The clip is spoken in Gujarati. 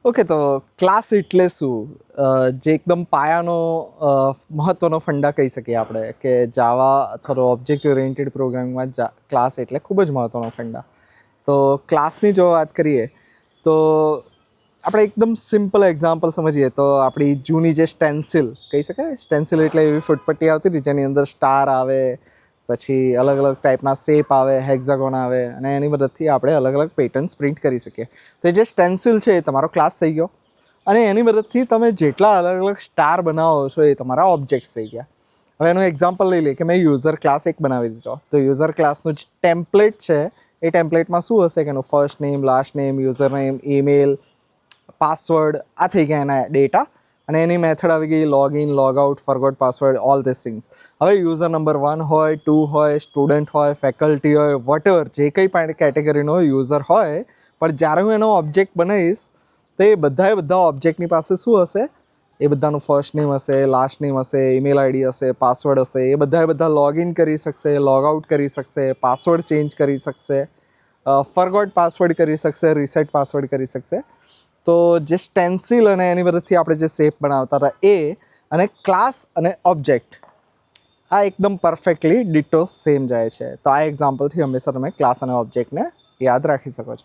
ઓકે, તો ક્લાસ એટલે શું? જે એકદમ પાયાનો મહત્ત્વનો ફંડા કહી શકીએ આપણે કે જાવા અથવા તો ઓબ્જેક્ટ ઓરિએન્ટેડ પ્રોગ્રામિંગમાં ક્લાસ એટલે ખૂબ જ મહત્ત્વનો ફંડા. તો ક્લાસની જો વાત કરીએ તો આપણે એકદમ સિમ્પલ એક્ઝામ્પલ સમજીએ તો આપણી જૂની જે સ્ટેન્સિલ કહી શકાય. સ્ટેન્સિલ એટલે એવી ફૂટપટ્ટી આવતી હતી જેની અંદર સ્ટાર આવે, પછી અલગ અલગ ટાઈપના શેપ આવે, હેક્ઝાગોન આવે, અને એની મદદથી આપણે અલગ અલગ પેટર્ન્સ પ્રિન્ટ કરી શકીએ. તો એ જે સ્ટેન્સિલ છે એ તમારો ક્લાસ થઈ ગયો, અને એની મદદથી તમે જેટલા અલગ અલગ સ્ટાર બનાવો છો એ તમારા ઓબ્જેક્ટ્સ થઈ ગયા. હવે એનું એક્ઝામ્પલ લઈ લઈએ કે મેં યુઝર ક્લાસ એક બનાવી દીધો. તો યુઝર ક્લાસનું જે ટેમ્પલેટ છે એ ટેમ્પલેટમાં શું હશે કે એનું first name, last name, user name, email, password, આ થઈ ગયા એના ડેટા. અને એની મેથડ આવી ગઈ login, logout, forgot password, all this things. હવે યુઝર નંબર 1 હોય, 2 હોય, સ્ટુડન્ટ હોય, ફેકલ્ટી હોય, વોટેવર જે કંઈ પણ કેટેગરીનો યુઝર હોય, પણ જ્યારે હું એનો ઓબ્જેક્ટ બનાવીશ તો એ બધા ઓબ્જેક્ટની પાસે શું હશે? એ બધાનું ફર્સ્ટ નેમ હશે, લાસ્ટ નેમ હશે, ઈમેલ આઈડી હશે, પાસવર્ડ હશે. એ બધા લોગિન કરી શકશે, લોગઆઉટ કરી શકશે, પાસવર્ડ ચેન્જ કરી શકશે, ફોરગોટ પાસવર્ડ કરી શકશે, રીસેટ પાસવર્ડ કરી શકશે. તો જે સ્ટેન્સિલ અને એની મદદથી આપણે જે શેપ બનાવતા હતા એ, અને ક્લાસ અને ઓબ્જેક્ટ, આ એકદમ પરફેક્ટલી ડિટો સેમ જાય છે. તો આ એક્ઝામ્પલથી હંમેશા તમે ક્લાસ અને ઓબ્જેક્ટને યાદ રાખી શકો છો.